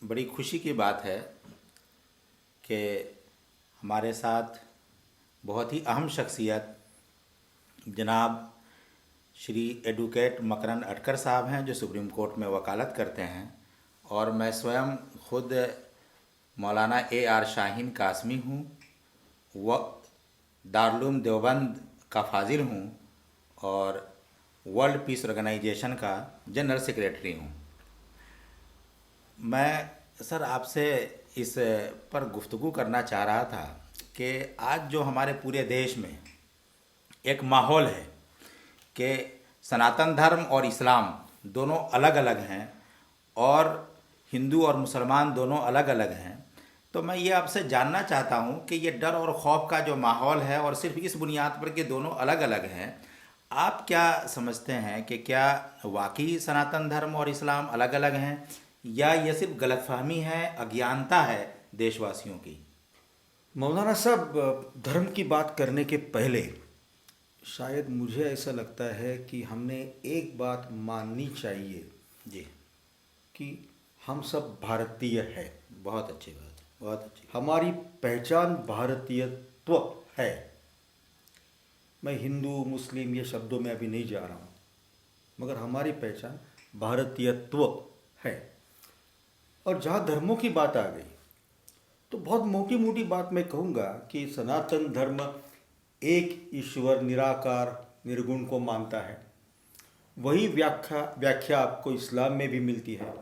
बड़ी खुशी की बात है कि हमारे साथ बहुत ही अहम शख्सियत जनाब श्री एडवोकेट मकरंद अटकर साहब हैं, जो सुप्रीम कोर्ट में वकालत करते हैं। और मैं स्वयं खुद मौलाना AR शाहीन कासमी हूँ, व दारुल देवबंद का फाजिल हूँ और वर्ल्ड पीस ऑर्गेनाइजेशन का जनरल सेक्रेटरी हूँ। मैं सर आपसे इस पर गुफ्तगू करना चाह रहा था कि आज जो हमारे पूरे देश में एक माहौल है कि सनातन धर्म और इस्लाम दोनों अलग अलग हैं और हिंदू और मुसलमान दोनों अलग अलग हैं, तो मैं ये आपसे जानना चाहता हूँ कि ये डर और खौफ का जो माहौल है और सिर्फ इस बुनियाद पर कि दोनों अलग अलग हैं, आप क्या समझते हैं कि क्या वाकई सनातन धर्म और इस्लाम अलग अलग हैं या ये सिर्फ गलतफहमी है, अज्ञानता है देशवासियों की? मौलाना साहब, धर्म की बात करने के पहले शायद मुझे ऐसा लगता है कि हमने एक बात माननी चाहिए जी, कि हम सब भारतीय हैं। बहुत अच्छी बात है, बहुत अच्छी। हमारी पहचान भारतीयत्व है। मैं हिंदू मुस्लिम ये शब्दों में अभी नहीं जा रहा हूँ, मगर हमारी पहचान भारतीयत्व है। और जहाँ धर्मों की बात आ गई तो बहुत मोटी मोटी बात मैं कहूँगा कि सनातन धर्म एक ईश्वर निराकार निर्गुण को मानता है। वही व्याख्या आपको इस्लाम में भी मिलती है।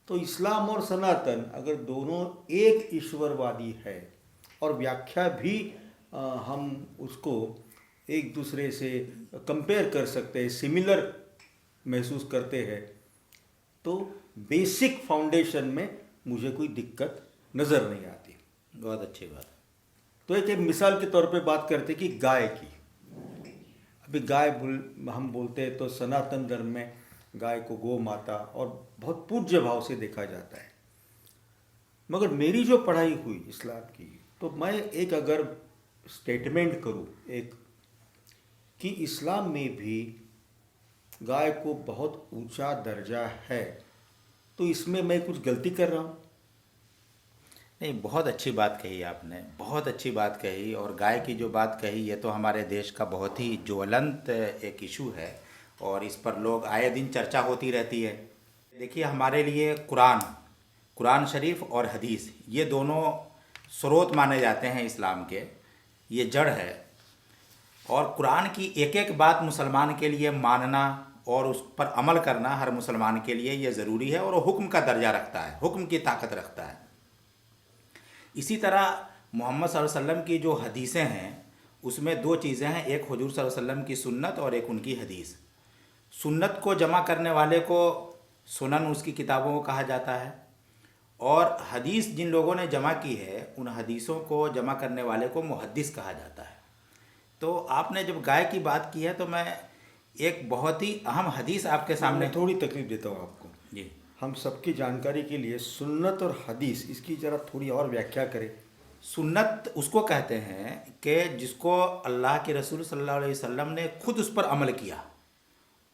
तो इस्लाम और सनातन अगर दोनों एक ईश्वरवादी है और व्याख्या भी हम उसको एक दूसरे से कंपेयर कर सकते हैं, सिमिलर महसूस करते हैं, तो बेसिक फाउंडेशन में मुझे कोई दिक्कत नज़र नहीं आती। बहुत अच्छी बात। तो एक मिसाल के तौर पे बात करते कि गाय की। अभी गाय हम बोलते हैं तो सनातन धर्म में गाय को गौ माता और बहुत पूज्य भाव से देखा जाता है। मगर मेरी जो पढ़ाई हुई इस्लाम की, तो मैं एक अगर स्टेटमेंट करूँ एक कि इस्लाम में भी गाय को बहुत ऊंचा दर्जा है, तो इसमें मैं कुछ गलती कर रहा हूँ? नहीं, बहुत अच्छी बात कही आपने, बहुत अच्छी बात कही। और गाय की जो बात कही, ये तो हमारे देश का बहुत ही ज्वलंत एक इशू है और इस पर लोग आए दिन चर्चा होती रहती है। देखिए, हमारे लिए कुरान शरीफ और हदीस ये दोनों स्रोत माने जाते हैं इस्लाम के, ये जड़ है। और कुरान की एक एक बात मुसलमान के लिए मानना और उस पर अमल करना हर मुसलमान के लिए ये ज़रूरी है और वो हुक्म का दर्जा रखता है, हुक्म की ताकत रखता है। इसी तरह मोहम्मद सल्लल्लाहु अलैहि वसल्लम की जो हदीसें हैं उसमें दो चीज़ें हैं, एक हुजूर सल्लल्लाहु अलैहि वसल्लम की सुन्नत और एक उनकी हदीस। सुन्नत को जमा करने वाले को सुनन उसकी किताबों को कहा जाता है और हदीस जिन लोगों ने जमा की है उन हदीसों को जमा करने वाले को मुहद्दिस कहा जाता है। तो आपने जब गाय की बात की है तो मैं एक बहुत ही अहम हदीस आपके सामने थोड़ी तकलीफ देता हूँ आपको जी। हम सबकी जानकारी के लिए सुन्नत और हदीस, इसकी ज़रा थोड़ी और व्याख्या करें। सुन्नत उसको कहते हैं कि जिसको अल्लाह के रसूल सल्लल्लाहु अलैहि वसल्लम ने खुद उस पर अमल किया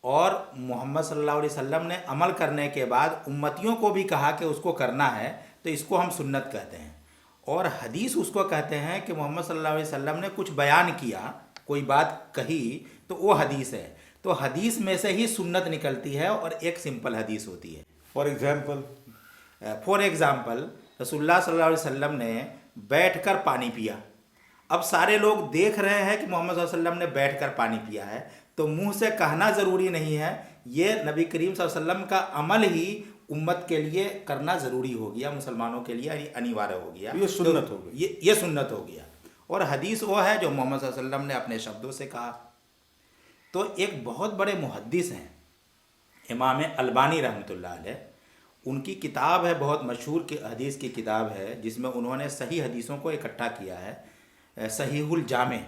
और मोहम्मद सल्लल्लाहु अलैहि वसल्लम ने अमल करने के बाद उम्मतियों को भी कहा कि उसको करना है, तो इसको हम सुन्नत कहते हैं। और हदीस उसको कहते हैं कि मोहम्मद सल्लल्लाहु अलैहि वसल्लम ने कुछ बयान किया, कोई बात कही, तो वो हदीस है। तो हदीस में से ही सुन्नत निकलती है और एक सिंपल हदीस होती है। फॉर एग्ज़ाम्पल रसूलुल्लाह सल्लल्लाहु अलैहि वसल्लम ने बैठकर पानी पिया। अब सारे लोग देख रहे हैं कि मोहम्मद सल्लल्लाहु अलैहि वसल्लम ने बैठकर पानी पिया है, तो मुंह से कहना ज़रूरी नहीं है, ये नबी करीम सल्लल्लाहु अलैहि वसल्लम का अमल ही उम्मत के लिए करना ज़रूरी हो गया, मुसलमानों के लिए अनिवार्य हो गया। ये सुन्नत हो गई, ये सुन्नत हो गया। और हदीस वो है जो मोहम्मद सल्लल्लाहु अलैहि वसल्लम ने अपने शब्दों से कहा। तो एक बहुत बड़े मुहद्दिस हैं इमाम अलबानी रहमतुल्लाह अलैह, उनकी किताब है, बहुत मशहूर की हदीस की किताब है जिसमें उन्होंने सही हदीसों को इकट्ठा किया है, सहीहुल जामे।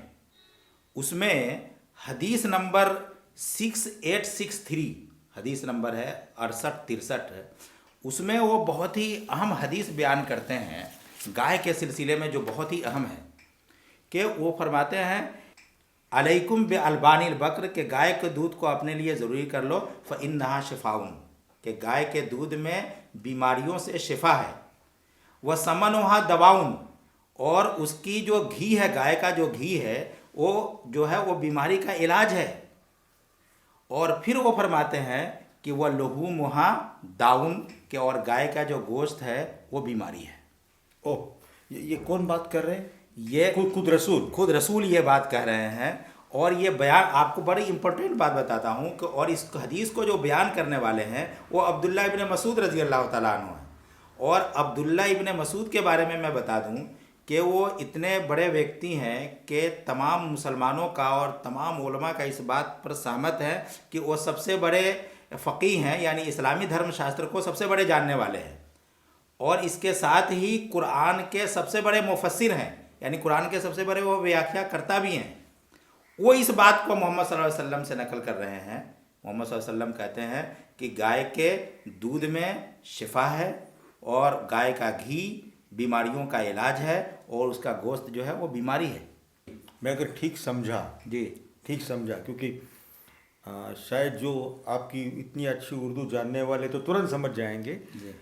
उसमें हदीस नंबर 6863 हदीस नंबर है 6863, उसमें वो बहुत ही अहम हदीस बयान करते हैं गाय के सिलसिले में, जो बहुत ही अहम है कि वो फरमाते हैं अलैकुम बे अलबानिल बकर, के गाय के दूध को अपने लिए ज़रूरी कर लो, फ़इन्नहा शिफ़ाउन, कि गाय के दूध में बीमारियों से शिफा है। वह समनोहा दवाउन, और उसकी जो घी है, गाय का जो घी है, वो जो है वो बीमारी का इलाज है। और फिर वो फरमाते हैं कि वह लहू मुहा दाउन, के और गाय का जो गोश्त है वो बीमारी है। ओह, ये कौन बात कर रहे हैं? ये खुद रसूल। खुद रसूल ये बात कह रहे हैं। और ये बयान आपको बड़ी इंपॉर्टेंट बात बताता हूँ कि और इस हदीस को जो बयान करने वाले हैं वो अब्दुल्ला इब्न मसूद रज़ी अल्लाह तआला अन्हु हैं। और अब्दुल्ला इब्न मसूद के बारे में मैं बता दूँ कि वो इतने बड़े व्यक्ति हैं कि तमाम मुसलमानों का और तमाम उलमा का इस बात पर सहमत है कि वो सबसे बड़े फ़कीह हैं, यानी इस्लामी धर्मशास्त्र को सबसे बड़े जानने वाले हैं। और इसके साथ ही कुरान के सबसे बड़े मुफस्सिर हैं, यानी कुरान के सबसे बड़े वो व्याख्याकर्ता भी हैं। वो इस बात को मोहम्मद सल्लल्लाहु अलैहि वसल्लम से नकल कर रहे हैं। मोहम्मद सल्लल्लाहु अलैहि वसल्लम कहते हैं कि गाय के दूध में शिफा है और गाय का घी बीमारियों का इलाज है और उसका गोश्त जो है वो बीमारी है। मैं अगर ठीक समझा, जी ठीक समझा, क्योंकि शायद जो आपकी इतनी अच्छी उर्दू जानने वाले तो तुरंत समझ जाएंगे। जी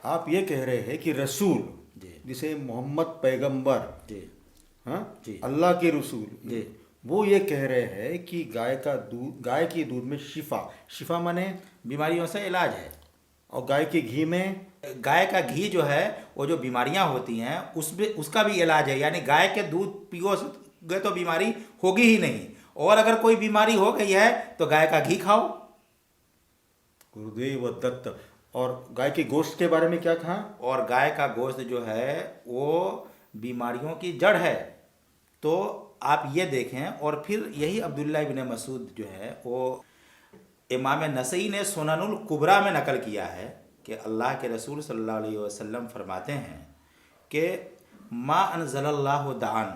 आप ये कह रहे हैं कि रसूल, जी जिसे मोहम्मद पैगंबर, जी हाँ जी अल्लाह के रसूल, जी वो ये कह रहे हैं कि गाय के दूध में शिफा माने बीमारियों से इलाज है। और गाय के घी में, गाय का घी जो है वो जो बीमारियां होती हैं उसमें उसका भी इलाज है। यानी गाय के दूध पियोगे तो बीमारी होगी ही नहीं, और अगर कोई बीमारी हो गई है तो गाय का घी खाओ। गुरुदेव दत्त। और गाय के गोश्त के बारे में क्या कहा? और गाय का गोश्त जो है वो बीमारियों की जड़ है। तो आप ये देखें। और फिर यही अब्दुल्ला इब्न मसूद जो है वो इमाम नसई ने सुननुल कुबरा में नकल किया है कि अल्लाह के रसूल सल्लल्लाहु अलैहि वसल्लम फरमाते हैं कि मा अनज़लल्लाहु दान,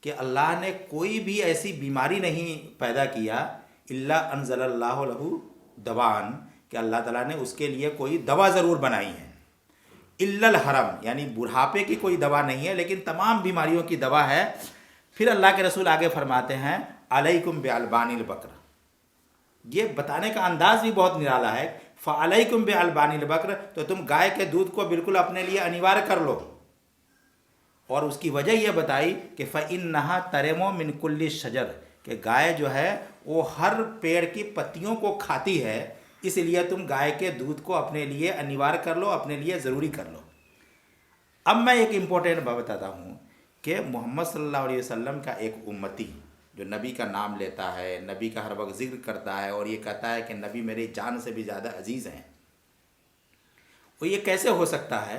कि अल्लाह ने कोई भी ऐसी बीमारी नहीं पैदा किया, इल्ला अनज़लल्लाहु लहू दवान, कि अल्लाह ताला ने उसके लिए कोई दवा ज़रूर बनाई है। इल्लल हरम, यानी बुढ़ापे की कोई दवा नहीं है लेकिन तमाम बीमारियों की दवा है। फिर अल्लाह के रसूल आगे फरमाते हैं अलैकुम बिअल्बानिल बकर। ये बताने का अंदाज भी बहुत निराला है। फ़अलैकुम बिअल्बानिल बकर, तो तुम गाय के दूध को बिल्कुल अपने लिए अनिवार्य कर लो। और उसकी वजह यह बताई कि फ़इन्नहा तरेमो मिन कुल्ली शजर, कि गाय जो है वो हर पेड़ की पत्तियों को खाती है, इसलिए तुम गाय के दूध को अपने लिए अनिवार्य कर लो, अपने लिए ज़रूरी कर लो। अब मैं एक इम्पोर्टेंट बात बताता हूँ कि मोहम्मद सल्लल्लाहु अलैहि वसल्लम का एक उम्मती जो नबी का नाम लेता है, नबी का हर वक्त जिक्र करता है और ये कहता है कि नबी मेरी जान से भी ज़्यादा अजीज़ हैं, वो ये कैसे हो सकता है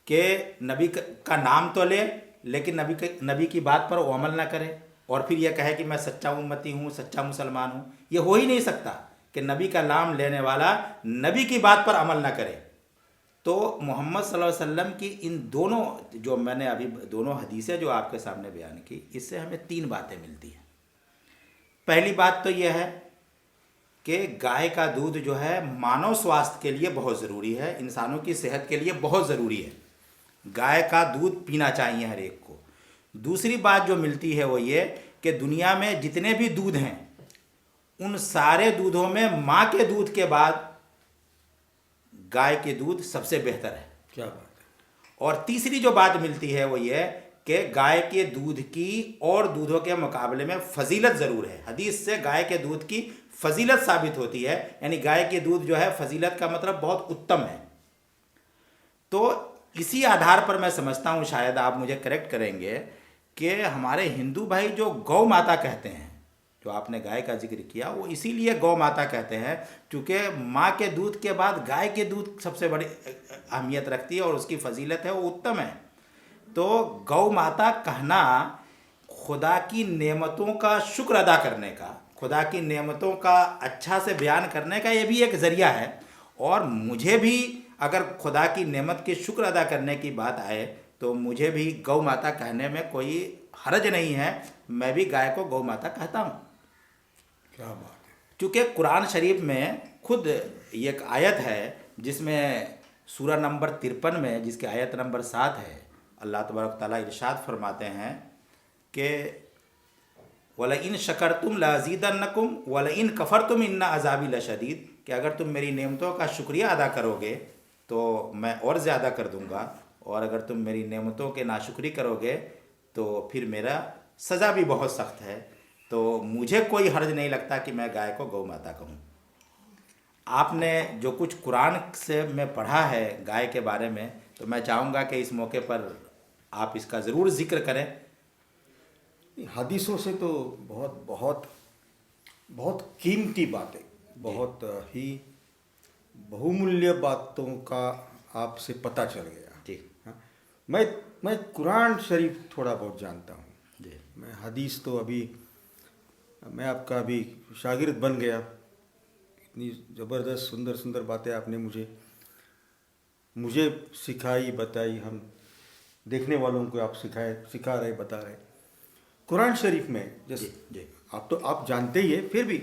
कि नबी का नाम तो ले लेकिन नबी की बात पर वो अमल ना करे और फिर यह कहे कि मैं सच्चा उम्मती हूँ, सच्चा मुसलमान हूँ? ये हो ही नहीं सकता कि नबी का नाम लेने वाला नबी की बात पर अमल ना करे। तो मोहम्मद सल्लल्लाहु अलैहि वसल्लम की इन दोनों, जो मैंने अभी दोनों हदीसें जो आपके सामने बयान की, इससे हमें 3 बातें मिलती हैं। पहली बात तो यह है कि गाय का दूध जो है मानव स्वास्थ्य के लिए बहुत ज़रूरी है, इंसानों की सेहत के लिए बहुत ज़रूरी है। गाय का दूध पीना चाहिए हर एक को। दूसरी बात जो मिलती है वो ये कि दुनिया में जितने भी दूध हैं उन सारे दूधों में माँ के दूध के बाद गाय के दूध सबसे बेहतर है। क्या बात है। और तीसरी जो बात मिलती है वो ये कि गाय के दूध की और दूधों के मुकाबले में फजीलत ज़रूर है। हदीस से गाय के दूध की फजीलत साबित होती है, यानी गाय के दूध जो है फजीलत का मतलब बहुत उत्तम है। तो इसी आधार पर मैं समझता हूँ, शायद आप मुझे करेक्ट करेंगे, कि हमारे हिंदू भाई जो गौ माता कहते हैं, जो आपने गाय का जिक्र किया, वो इसीलिए गौ माता कहते हैं क्योंकि माँ के दूध के बाद गाय के दूध सबसे बड़ी अहमियत रखती है और उसकी फजीलत है वो उत्तम है। तो गौ माता कहना खुदा की नेमतों का शुक्र अदा करने का, खुदा की नेमतों का अच्छा से बयान करने का ये भी एक ज़रिया है। और मुझे भी अगर खुदा की नेमत के शुक्र अदा करने की बात आए तो मुझे भी गौ माता कहने में कोई हर्ज नहीं है। मैं भी गाय को गौ माता कहता हूँ। क्या बात है। क्योंकि कुरान शरीफ में खुद एक आयत है जिसमें सूरा नंबर 53 में, जिसके आयत नंबर 7 है, अल्लाह तबारक ताला इरशाद फरमाते हैं कि वला इन शकरतुम लाज़ीदन्नकुम वला इन कफरतुम इन्ना अज़ाबी लशदीद, कि अगर तुम मेरी नेमतों का शुक्रिया अदा करोगे तो मैं और ज़्यादा कर दूंगा, और अगर तुम मेरी नेमतों के नाशुक्री करोगे तो फिर मेरा सज़ा भी बहुत सख्त है। तो मुझे कोई हर्ज नहीं लगता कि मैं गाय को गौ माता कहूँ। आपने जो कुछ कुरान से मैं पढ़ा है गाय के बारे में, तो मैं चाहूँगा कि इस मौके पर आप इसका ज़रूर ज़िक्र करें। हदीसों से तो बहुत बहुत बहुत कीमती बातें, बहुत ही बहुमूल्य बातों का आपसे पता चल गया। जी हाँ, मैं कुरान शरीफ थोड़ा बहुत जानता हूँ। जी मैं हदीस तो अभी मैं आपका अभी शागिर्द बन गया। इतनी ज़बरदस्त सुंदर सुंदर बातें आपने मुझे सिखाई, बताई, हम देखने वालों को आप सिखा रहे, बता रहे। कुरान शरीफ में जैसे जी आप जानते ही है, फिर भी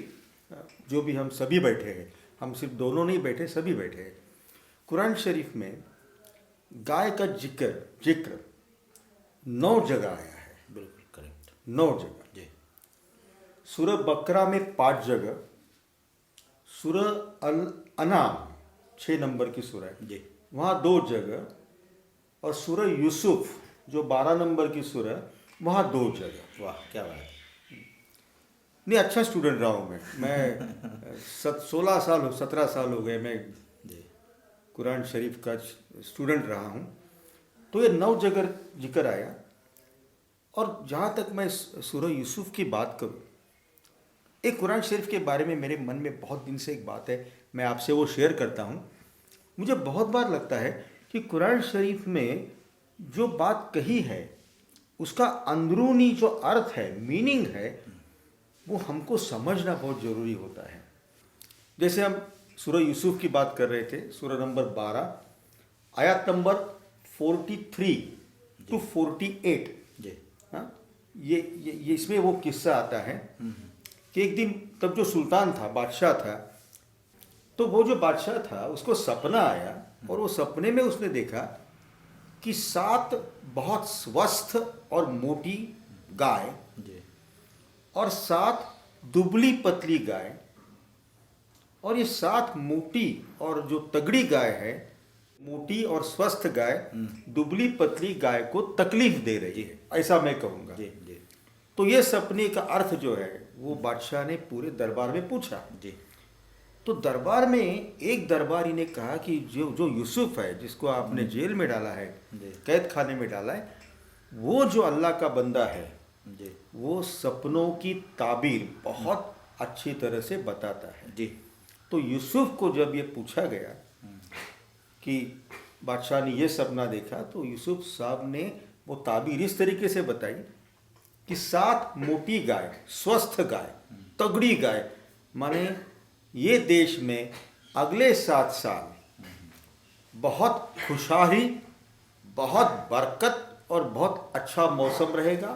जो भी हम सभी बैठे हैं, हम सिर्फ दोनों नहीं बैठे, सभी बैठे हैं। कुरान शरीफ में गाय का जिक्र 9 जगह आया है। बिल्कुल करेक्ट। 9 जगह। जी सूरह बकरा में 5 जगह, सूरह अल अनाम 6 नंबर की सूरह है, जी वहाँ 2 जगह, और सूरह यूसुफ जो 12 नंबर की सूरह, वहाँ 2 जगह। वाह क्या बात है। नहीं, अच्छा स्टूडेंट रहा हूँ मैं 17 साल हो गए मैं जी कुरान शरीफ का स्टूडेंट रहा हूँ। तो ये 9 जगह जिक्र आया। और जहाँ तक मैं सूरह यूसुफ की बात करूँ, एक कुरान शरीफ के बारे में मेरे मन में बहुत दिन से एक बात है, मैं आपसे वो शेयर करता हूँ। मुझे बहुत बार लगता है कि कुरान शरीफ में जो बात कही है उसका अंदरूनी जो अर्थ है, मीनिंग है, वो हमको समझना बहुत ज़रूरी होता है। जैसे हम सूरह यूसुफ की बात कर रहे थे, सूरह नंबर 12 आयत नंबर 43 टू 48। जी हाँ, ये इसमें वो किस्सा आता है कि एक दिन तब जो सुल्तान था, बादशाह था, तो वो जो बादशाह था उसको सपना आया, और वो सपने में उसने देखा कि 7 बहुत स्वस्थ और मोटी गाय जी और 7 दुबली पतली गाय, और ये 7 मोटी और जो तगड़ी गाय है, मोटी और स्वस्थ गाय दुबली पतली गाय को तकलीफ दे रही है, ऐसा मैं कहूँगा। जी जी तो ये सपने का अर्थ जो है वो बादशाह ने पूरे दरबार में पूछा। जी तो दरबार में एक दरबारी ने कहा कि जो यूसुफ है, जिसको आपने जेल में डाला है, जी। कैद खाने में डाला है, वो जो अल्लाह का बंदा है, जी वो सपनों की ताबीर बहुत अच्छी तरह से बताता है। जी तो यूसुफ को जब ये पूछा गया कि बादशाह ने ये सपना देखा, तो यूसुफ साहब ने वो ताबीर इस तरीके से बताई कि 7 मोटी गाय, स्वस्थ गाय, तगड़ी गाय, माने ये देश में अगले 7 साल बहुत खुशहाली, बहुत बरकत और बहुत अच्छा मौसम रहेगा,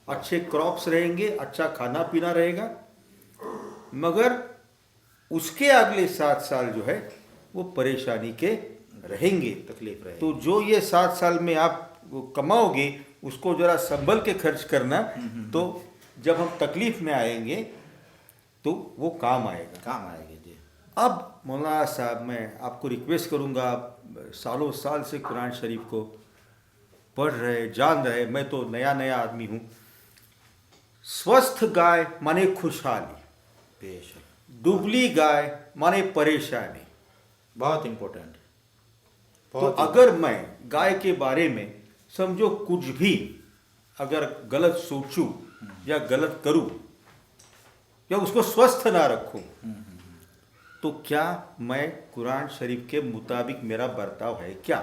अच्छे क्रॉप्स रहेंगे, अच्छा खाना पीना रहेगा। मगर उसके अगले 7 साल जो है वो परेशानी के रहेंगे, तकलीफ रहे। तो जो ये 7 साल में आप वो कमाओगे उसको जरा संभल के खर्च करना, तो जब हम तकलीफ में आएंगे तो वो काम आएगा। काम आएगी। जी अब मौलाना साहब, मैं आपको रिक्वेस्ट करूंगा, आप सालों साल से कुरान शरीफ को पढ़ रहे, जान रहे, मैं तो नया आदमी हूँ। स्वस्थ गाय माने खुशहाली, बेशक, दुबली गाय माने परेशानी। बहुत इम्पोर्टेंट। तो अगर मैं गाय के बारे में समझो कुछ भी अगर गलत सोचूं या गलत करूं या उसको स्वस्थ ना रखूं, तो क्या मैं कुरान शरीफ के मुताबिक मेरा बर्ताव है क्या?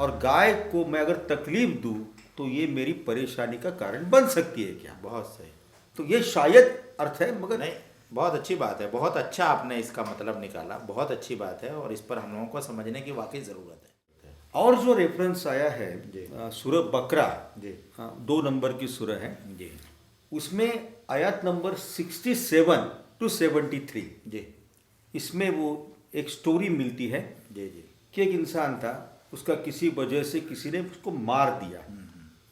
और गाय को मैं अगर तकलीफ दूं तो ये मेरी परेशानी का कारण बन सकती है क्या? बहुत सही। तो ये शायद अर्थ है, मगर नहीं, बहुत अच्छी बात है। बहुत अच्छा आपने इसका मतलब निकाला। बहुत अच्छी बात है, और इस पर हम लोगों को समझने की वाकई ज़रूरत है। और जो रेफरेंस आया है जी। सूरह बकरा, जी 2 नंबर की सूरह है, जी उसमें आयत नंबर 67 टू 73, जी इसमें वो एक स्टोरी मिलती है जी जी कि एक इंसान था, उसका किसी वजह से किसी ने उसको मार दिया,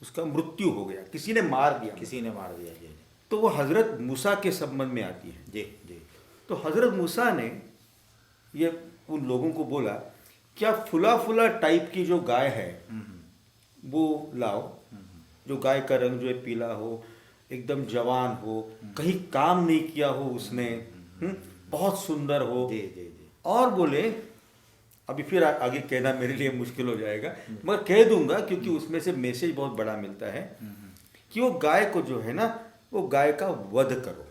उसका मृत्यु हो गया, किसी ने मार दिया। किसी ने मार दिया। जी तो वो हज़रत मूसा के संबंध में आती है। जी जी तो हज़रत मूसा ने ये उन लोगों को बोला, क्या फुला फुला टाइप की जो गाय है वो लाओ, जो गाय का रंग जो है पीला हो, एकदम जवान हो, कहीं काम नहीं किया हो उसने, बहुत सुंदर हो। जी जी जी और बोले, अभी फिर आगे कहना मेरे लिए मुश्किल हो जाएगा, मगर कह दूंगा क्योंकि उसमें से मैसेज बहुत बड़ा मिलता है कि वो गाय को जो है ना, वो गाय का वध करो,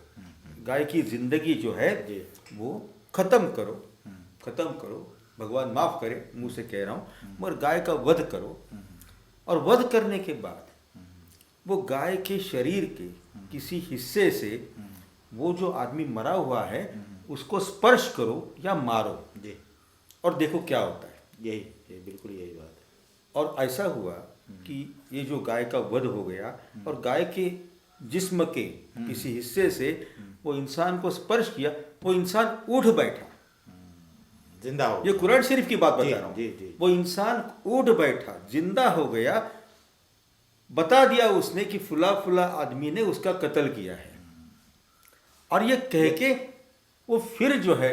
गाय की जिंदगी जो है जी। वो खत्म करो, खत्म करो। भगवान माफ करे, मुंह से कह रहा हूँ, मगर गाय का वध करो। और वध करने के बाद वो गाय के शरीर के किसी हिस्से से वो जो आदमी मरा हुआ है उसको स्पर्श करो या मारो, जी। और देखो क्या होता है। यही बिल्कुल यही बात है। और ऐसा हुआ कि ये जो गाय का वध हो गया और गाय के जिस्म के किसी हिस्से से वो इंसान को स्पर्श किया, वो इंसान उठ बैठा। जिंदा हो ये कुरान शरीफ की बात जी, बता रहा हूँ। जी, जी। वो इंसान उठ बैठा, जिंदा हो गया। बता दिया उसने कि फुला फुला आदमी ने उसका कत्ल किया है। और ये कह के वो फिर जो है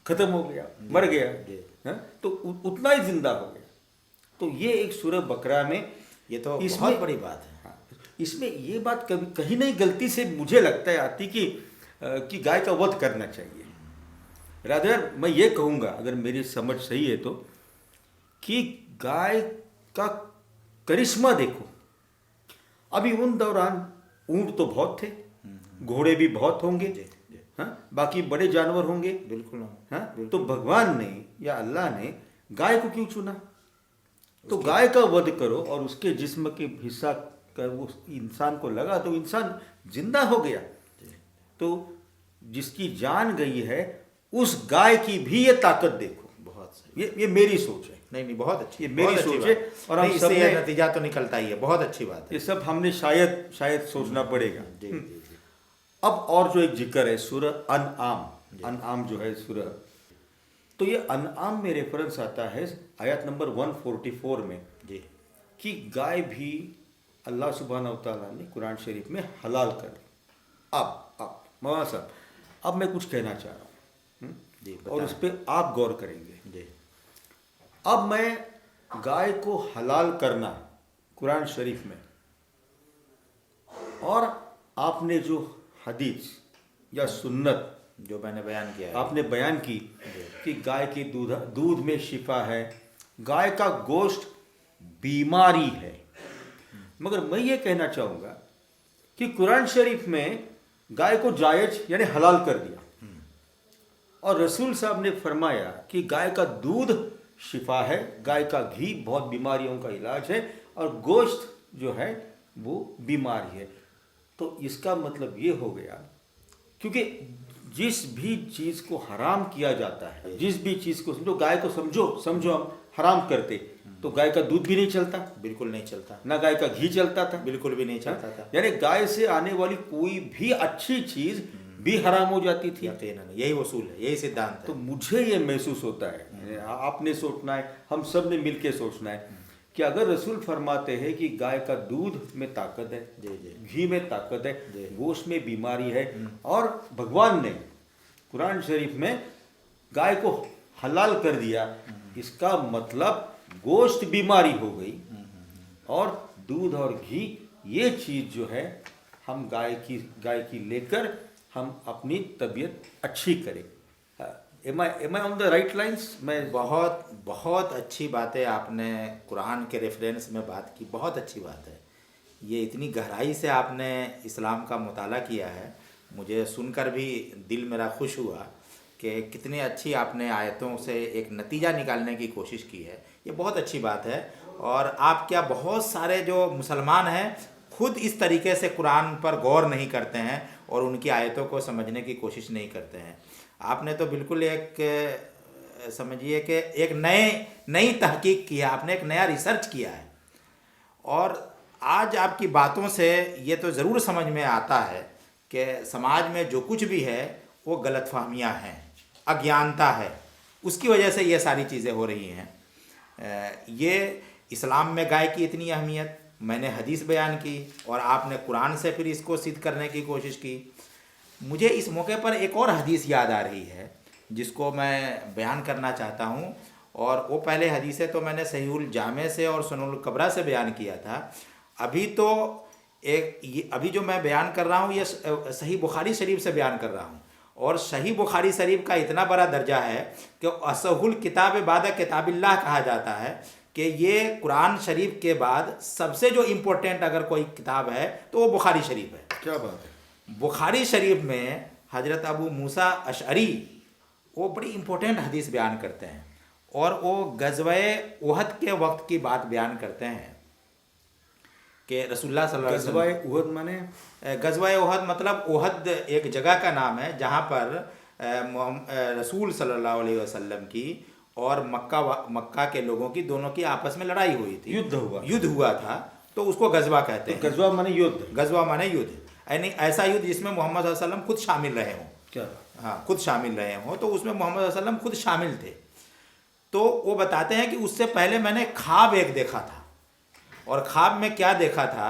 खत्म हो गया, मर गया। जी। हाँ? तो उतना ही जिंदा हो गया। तो ये एक सूरह बकरा में ये तो इसमें बहुत बड़ी बात है। हाँ, इसमें ये बात कभी कहीं नहीं गलती से मुझे लगता है आती कि गाय का वध करना चाहिए। रादर मैं ये कहूँगा, अगर मेरी समझ सही है तो, कि गाय का करिश्मा देखो। अभी उन दौरान ऊंट तो बहुत थे, घोड़े भी बहुत होंगे, जी, जी। हाँ, बाकी बड़े जानवर होंगे, बिल्कुल हाँ। बिल्कुल। तो भगवान ने या अल्लाह ने गाय को क्यों चुना? तो गाय का वध करो और उसके जिस्म के हिस्सा का वो इंसान को लगा तो इंसान जिंदा हो गया। तो जिसकी जान गई है उस गाय की भी ये ताकत देखो। बहुत सही। ये मेरी सोच है। नहीं बहुत अच्छी, ये मेरी बहुत अच्छी सोच बात। है। और हम नहीं, इससे सब ये ने नतीजा तो निकलता ही है। बहुत अच्छी बात है। ये सब हमने शायद सोचना पड़ेगा। जी जी जी अब और जो एक जिक्र है सूरह अनआम जो है सूरह, तो ये अनआम में रेफरेंस आता है आयत नंबर 144 में जी कि गाय भी अल्लाह सुब्हानहू व तआला ने कुरान शरीफ में हलाल कर दी। अब मौलाना साहब, अब मैं कुछ कहना चाह रहा हूँ जी, और बताएं। उस पर आप गौर करेंगे। जी अब मैं गाय को हलाल करना कुरान शरीफ में और आपने जो हदीस या सुन्नत जो मैंने बयान किया है। आपने बयान की कि गाय के दूध में शिफा है, गाय का गोश्त बीमारी है, मगर मैं ये कहना चाहूँगा कि कुरान शरीफ में गाय को जायज यानी हलाल कर दिया और रसूल साहब ने फरमाया कि गाय का दूध शिफा है, गाय का घी बहुत बीमारियों का इलाज है और गोश्त जो है वो बीमारी है। तो इसका मतलब ये हो गया, क्योंकि जिस भी चीज़ को हराम किया जाता है, जिस भी चीज़ को समझो, गाय को समझो हम हराम करते तो गाय का दूध भी नहीं चलता, बिल्कुल नहीं चलता। ना गाय का घी चलता था, बिल्कुल भी नहीं चलता था। यानी गाय से आने वाली कोई भी अच्छी चीज़ भी हराम हो जाती थी। यकीनन यही वसूल है, यही सिद्धांत तो है। मुझे ये महसूस होता है, आपने सोचना है, हम सब ने मिलके सोचना है कि अगर रसूल फरमाते हैं कि गाय का दूध में ताकत है, जी जी घी में ताकत है, जी। गोश्त में बीमारी है, और भगवान ने कुरान शरीफ में गाय को हलाल कर दिया, इसका मतलब गोश्त बीमारी हो गई और दूध और घी ये चीज़ जो है हम गाय की लेकर हम अपनी तबीयत अच्छी करें। Am I on the right lines? मैं बहुत बहुत अच्छी बातें आपने कुरान के रेफरेंस में बात की, बहुत अच्छी बात है। ये इतनी गहराई से आपने इस्लाम का मुताला किया है, मुझे सुनकर भी दिल मेरा खुश हुआ कि कितनी अच्छी आपने आयतों से एक नतीजा निकालने की कोशिश की है। ये बहुत अच्छी बात है। और आप क्या, बहुत सारे जो मुसलमान हैं खुद इस तरीके से कुरान पर गौर नहीं करते हैं और उनकी आयतों को समझने की कोशिश नहीं करते हैं। आपने तो बिल्कुल एक समझिए कि एक नई तहकीक की है, आपने एक नया रिसर्च किया है। और आज आपकी बातों से ये तो ज़रूर समझ में आता है कि समाज में जो कुछ भी है वो गलतफहमियां हैं, अज्ञानता है, उसकी वजह से ये सारी चीज़ें हो रही हैं। ये इस्लाम में गाय की इतनी अहमियत, मैंने हदीस बयान की और आपने कुरान से फिर इसको सिद्ध करने की कोशिश की। मुझे इस मौके पर एक और हदीस याद आ रही है जिसको मैं बयान करना चाहता हूँ। और वो पहले हदीसें तो मैंने सहीहुल जामे से और सुननुल कबरा से बयान किया था। अभी तो अभी जो मैं बयान कर रहा हूँ ये सही बुखारी शरीफ से बयान कर रहा हूँ। और सही बुखारी शरीफ का इतना बड़ा दर्जा है कि असहुल किताब बाद किताबिल्लाह कहा जाता है कि ये कुरान शरीफ के बाद सबसे जो इम्पोर्टेंट अगर कोई किताब है तो वो बुखारी शरीफ है। क्या बात है। बुखारी शरीफ में हजरत अबू मूसा अशअरी वो बड़ी इम्पोर्टेंट हदीस बयान करते हैं और वो गज़वे उहद के वक्त की बात बयान करते हैं कि रसूलुल्लाह सल्लल्लाहु अलैहि वसल्लम गज़वा उहद माने गज़वा उहद मतलब उहद एक जगह का नाम है जहाँ पर रसूल सल्लल्लाहु अलैहि वसल्लम की और मक्का के लोगों की दोनों की आपस में लड़ाई हुई थी, युद्ध हुआ था, तो उसको गज़वा कहते हैं। गज़वा माने युद्ध, गज़वा माने युद्ध, यानी ऐसा युद्ध जिसमें मोहम्मद सल्लल्लाहु अलैहि वसल्लम खुद शामिल रहे हों। क्या? हाँ, खुद शामिल रहे हों, तो उसमें मोहम्मद सल्लल्लाहु अलैहि वसल्लम खुद शामिल थे। तो वो बताते हैं कि उससे पहले मैंने ख्वाब एक देखा था। और ख्वाब में क्या देखा था,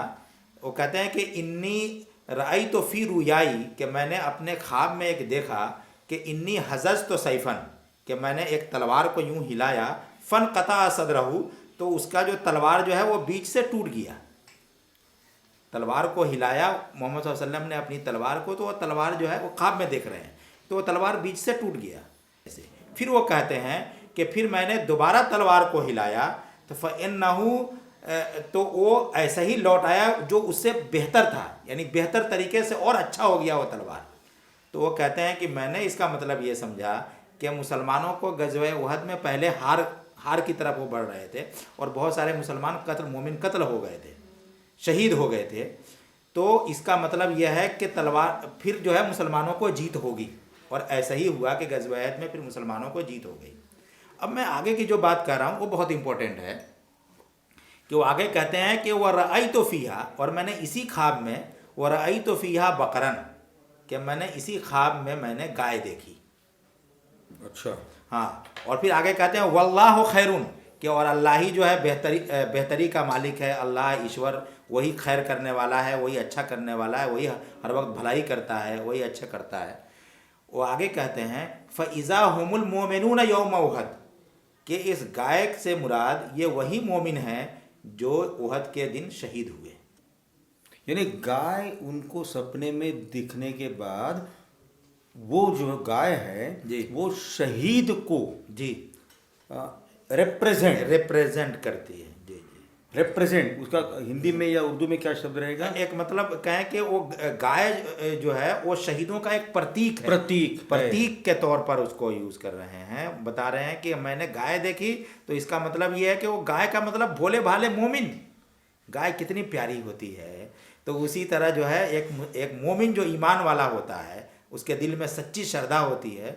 वो कहते हैं कि इन्नी रई तो फ़ी रुयाई, कि मैंने अपने ख्वाब में एक देखा कि इन्नी हज़ज़ तो सैफ़न, कि मैंने एक तलवार को यूं हिलाया, फ़न क़ता सदरहू, तो उसका जो तलवार जो है वो बीच से टूट गया। तलवार को हिलाया मोहम्मद सल्लल्लाहु अलैहि वसल्लम ने अपनी तलवार को, तो वो तलवार जो है वो ख्वाब में देख रहे हैं, तो वो तलवार बीच से टूट गया ऐसे। फिर वो कहते हैं कि फिर मैंने दोबारा तलवार को हिलाया तो फ़इन्नहू, तो वो ऐसा ही लौट आया जो उससे बेहतर था, यानी बेहतर तरीके से और अच्छा हो गया वो तलवार। तो वो कहते हैं कि मैंने इसका मतलब ये समझा कि मुसलमानों को गज़वे उहद में पहले हार की तरफ वो बढ़ रहे थे और बहुत सारे मुसलमान मोमिन कत्ल हो गए थे, शहीद हो गए थे। तो इसका मतलब यह है कि तलवार फिर जो है मुसलमानों को जीत होगी, और ऐसा ही हुआ कि गज़वे उहद में फिर मुसलमानों को जीत हो गई। अब मैं आगे की जो बात कर रहा हूँ वो बहुत इंपॉर्टेंट है कि वो आगे कहते हैं कि वह रई तो फ़ीहा, और मैंने इसी ख्वाब में वह रई तो फ़ीहा बकरन, कि मैंने इसी ख्वाब में मैंने गाय देखी। अच्छा। हाँ, और फिर आगे कहते हैं वल्लाहु खैरुन, कि और अल्लाह ही जो है बेहतरी का मालिक है, अल्लाह ईश्वर वही खैर करने वाला है, वही अच्छा करने वाला है, वही हर वक्त भलाई करता है, वही अच्छा करता है। वो आगे कहते हैं फ़इज़ा हुमुल मोमिनून यौम उहद, कि इस गाय से मुराद ये वही मोमिन हैं जो उहद के दिन शहीद हुए। यानी गाय उनको सपने में दिखने के बाद वो जो गाय है जी, वो शहीद को जी रिप्रेजेंट करती है। जी जी, रिप्रेजेंट, उसका हिंदी में या उर्दू में क्या शब्द रहेगा? एक मतलब कहें कि वो गाय जो है वो शहीदों का एक प्रतीक है, प्रतीक के तौर पर उसको यूज कर रहे हैं। बता रहे हैं कि मैंने गाय देखी, तो इसका मतलब ये है कि वो गाय का मतलब भोले भाले मोमिन, गाय कितनी प्यारी होती है। तो उसी तरह जो है एक मोमिन जो ईमान वाला होता है, उसके दिल में सच्ची श्रद्धा होती है,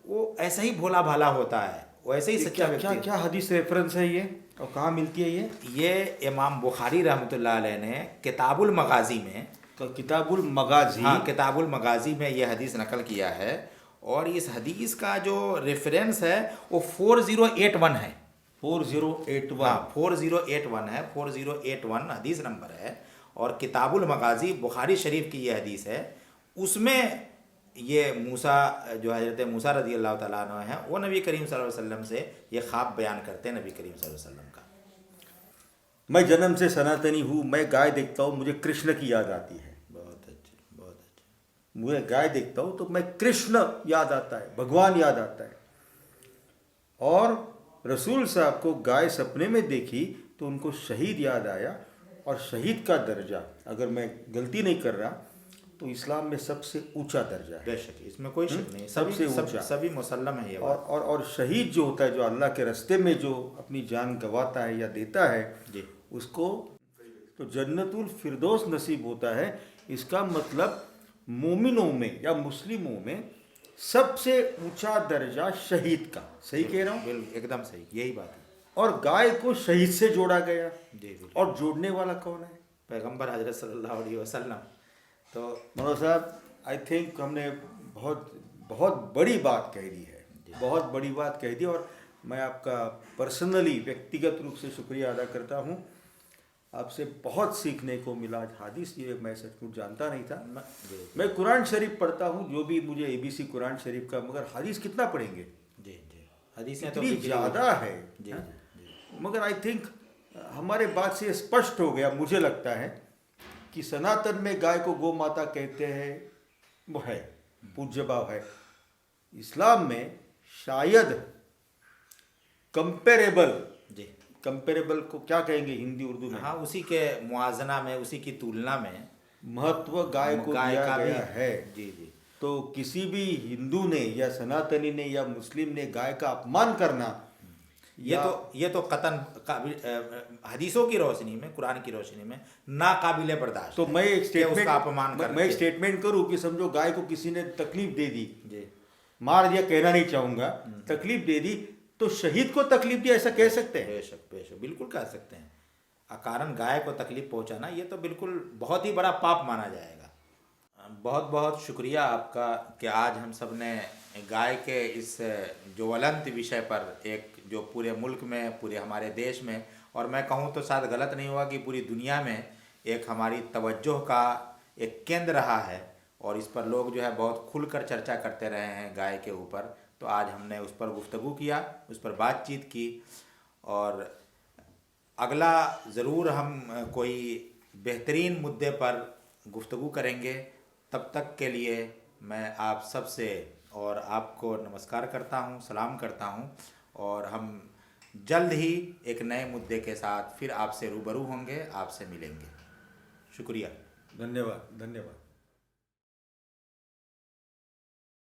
वो ऐसा ही भोला भाला होता है, वैसे ही सच्चा व्यक्ति। क्या क्या हदीस रेफरेंस है ये और कहाँ मिलती है ये इमाम बुखारी रहमतुल्लाह अलैह ने किताबुल मगाजी में, किताबुल मगाजी, हाँ, किताबुल मगाजी में ये हदीस नकल किया है। और इस हदीस का जो रेफरेंस है वो 4081 है। 4081, हाँ, 4081 है, 4081 हदीस नंबर है। और किताबुल मगाजी बुखारी शरीफ की ये हदीस है। उसमें ये मूसा जो हज़रत मूसा रज़ी अल्लाह तआला अन्हु हैं, वो नबी करीम सल्लल्लाहु अलैहि वसल्लम से ये ख्वाब बयान करते हैं नबी करीम सल्लल्लाहु अलैहि वसल्लम का। मैं जन्म से सनातनी हूँ, मैं गाय देखता हूँ मुझे कृष्ण की याद आती है। बहुत अच्छे, बहुत अच्छे। मुझे गाय देखता हूँ तो मैं कृष्ण याद आता है, भगवान याद आता है। और रसूल साहब को गाय सपने में देखी तो उनको शहीद याद आया। और शहीद का दर्जा, अगर मैं गलती नहीं कर रहा, तो इस्लाम में सबसे ऊंचा दर्जा है। बेशक, इसमें कोई शक नहीं, सबसे ऊंचा, सभी मुसल्लम है ये बात। और शहीद जो होता है, जो अल्लाह के रास्ते में जो अपनी जान गंवाता है या देता है जी, उसको तो जन्नतुल फिरदौस नसीब होता है। इसका मतलब मोमिनों में या मुस्लिमों में सबसे ऊंचा दर्जा शहीद का। सही कह रहा हूँ? बिल्कुल एकदम सही, यही बात है। और गाय को शहीद से जोड़ा गया। जी बिल्कुल। और जोड़ने वाला कौन है? पैगंबर हजरत सल्लल्लाहु अलैहि वसल्लम। तो मनोज साहब, आई थिंक हमने बहुत बड़ी बात कह दी है, बहुत बड़ी बात कह दी। और मैं आपका पर्सनली व्यक्तिगत रूप से शुक्रिया अदा करता हूँ। आपसे बहुत सीखने को मिला। आज हदीस ये मैं सचमुच जानता नहीं था। जी मैं कुरान शरीफ पढ़ता हूँ, जो भी मुझे एबीसी कुरान शरीफ का, मगर हदीस कितना पढ़ेंगे, जी जी हदीसें तो इतनी बिखरी हुई ज़्यादा हैं। है। जी हाँ? जी जी मगर आई थिंक हमारे बात से ये स्पष्ट हो गया, मुझे लगता है कि सनातन में गाय को गौ माता कहते हैं, वो है पूज्य भाव है। इस्लाम में शायद कंपेरेबल, जी कंपेरेबल को क्या कहेंगे हिंदी उर्दू में, हाँ, उसी के मुआजना में, उसी की तुलना में महत्व गाय को गाय दिया का भी। गया है। जी जी तो किसी भी हिंदू ने या सनातनी ने या मुस्लिम ने गाय का अपमान करना, या ये तो कतन हदीसों की रोशनी में, कुरान की रोशनी में नाकाबिले बर्दाश्त तो है मैं एक कि उसका अपमान स्टेटमेंट, कर मैं एक स्टेटमेंट करूं कि समझो गाय को किसी ने तकलीफ दे दी, जी मार दिया कहना नहीं चाहूंगा, तकलीफ दे दी, तो शहीद को तकलीफ दी ऐसा कह सकते हैं? बेशक बिल्कुल कह सकते हैं। अकारण गाय को तकलीफ पहुंचाना ये तो बिल्कुल बहुत ही बड़ा पाप माना जाएगा। बहुत बहुत शुक्रिया आपका कि आज हम सब ने गाय के इस ज्वलंत विषय पर, एक जो पूरे मुल्क में, पूरे हमारे देश में, और मैं कहूँ तो शायद गलत नहीं होगा कि पूरी दुनिया में एक हमारी तवज्जो का एक केंद्र रहा है, और इस पर लोग जो है बहुत खुलकर चर्चा करते रहे हैं गाय के ऊपर। तो आज हमने उस पर गुफ्तगू किया, उस पर बातचीत की, और अगला ज़रूर हम कोई बेहतरीन मुद्दे पर गुफ्तगू करेंगे। तब तक के लिए मैं आप सब से और आपको नमस्कार करता हूँ, सलाम करता हूँ, और हम जल्द ही एक नए मुद्दे के साथ फिर आपसे रूबरू होंगे, आपसे मिलेंगे। शुक्रिया। धन्यवाद, धन्यवाद।